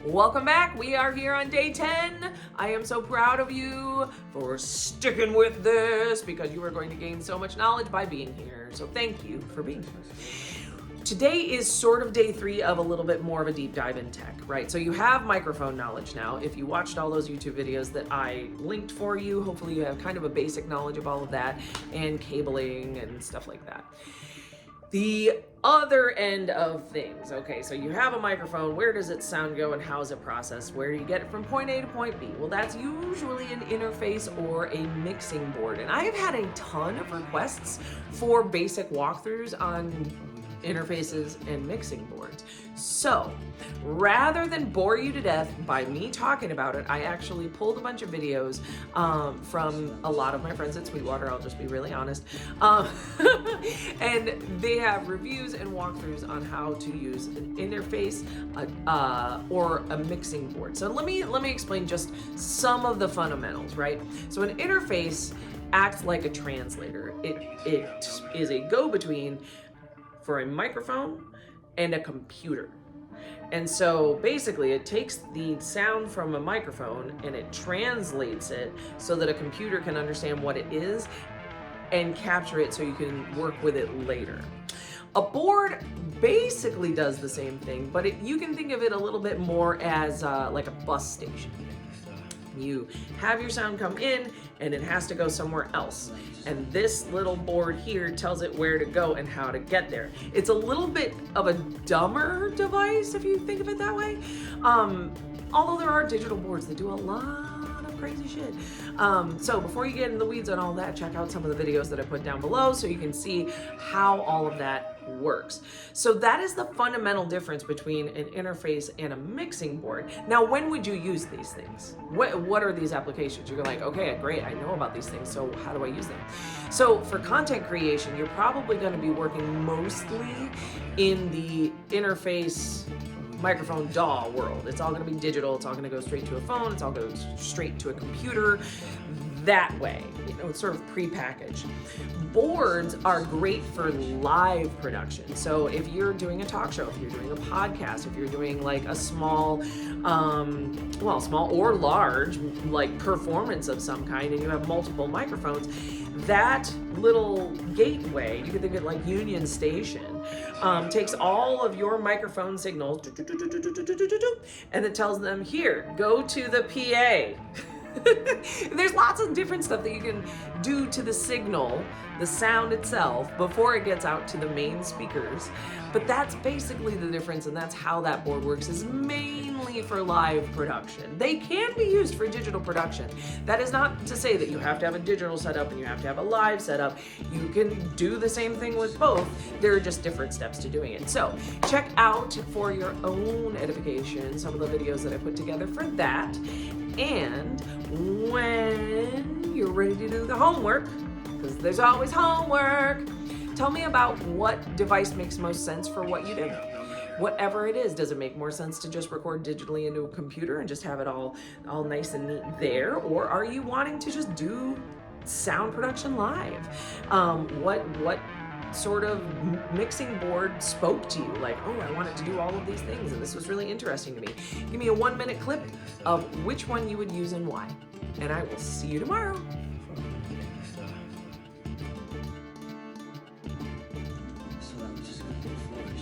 Welcome back. We are here on day 10. I am so proud of you for sticking with this because you are going to gain so much knowledge by being here. So thank you for being here. Today is sort of day 3 of a little bit more of a deep dive in tech, right? So you have microphone knowledge now. If you watched all those YouTube videos that I linked for you, hopefully you have kind of a basic knowledge of all of that and cabling and stuff like that. The other end of things, okay, so you have a microphone, where does its sound go and how is it processed? Where do you get it from point A to point B? Well, that's usually an interface or a mixing board. And I have had a ton of requests for basic walkthroughs on interfaces and mixing boards. So rather than bore you to death by me talking about it, I actually pulled a bunch of videos from a lot of my friends at Sweetwater, I'll just be really honest. And they have reviews and walkthroughs on how to use an interface or a mixing board. So let me explain just some of the fundamentals, right? So an interface acts like a translator. It is a go-between for a microphone and a computer. And so basically it takes the sound from a microphone and it translates it so that a computer can understand what it is and capture it so you can work with it later. A board basically does the same thing, but you can think of it a little bit more as like a bus station. You have your sound come in and it has to go somewhere else. And this little board here tells it where to go and how to get there. It's a little bit of a dumber device if you think of it that way. Although there are digital boards that do a lot of crazy shit. So before you get in the weeds on all that, check out some of the videos that I put down below so you can see how all of that works. So that is the fundamental difference between an interface and a mixing board. Now, when would you use these things? What are these applications? You're like, okay, great, I know about these things, so how do I use them? So for content creation, you're probably going to be working mostly in the interface microphone DAW world. It's all going to be digital. It's all going to go straight to a phone. It's all going to go straight to a computer that way. You know, it's sort of prepackaged. Boards are great for live production. So if you're doing a talk show, if you're doing a podcast, if you're doing like a small, small or large, like performance of some kind, and you have multiple microphones, that little gateway, you can think of it like Union Station, takes all of your microphone signals and it tells them, here, go to the PA. There's lots of different stuff that you can do to the signal, the sound itself, before it gets out to the main speakers. But that's basically the difference, and that's how that board works, is mainly for live production. They can be used for digital production. That is not to say that you have to have a digital setup and you have to have a live setup. You can do the same thing with both. There are just different steps to doing it. So check out, for your own edification, some of the videos that I put together for that. And when you're ready to do the homework, because there's always homework, tell me about what device makes most sense for what you do. Whatever it is, does it make more sense to just record digitally into a computer and just have it all nice and neat there? Or are you wanting to just do sound production live? What sort of mixing board spoke to you? Like, oh, I wanted to do all of these things and this was really interesting to me. Give me a 1-minute clip of which one you would use and why. And I will see you tomorrow. So I'm just gonna do flourish.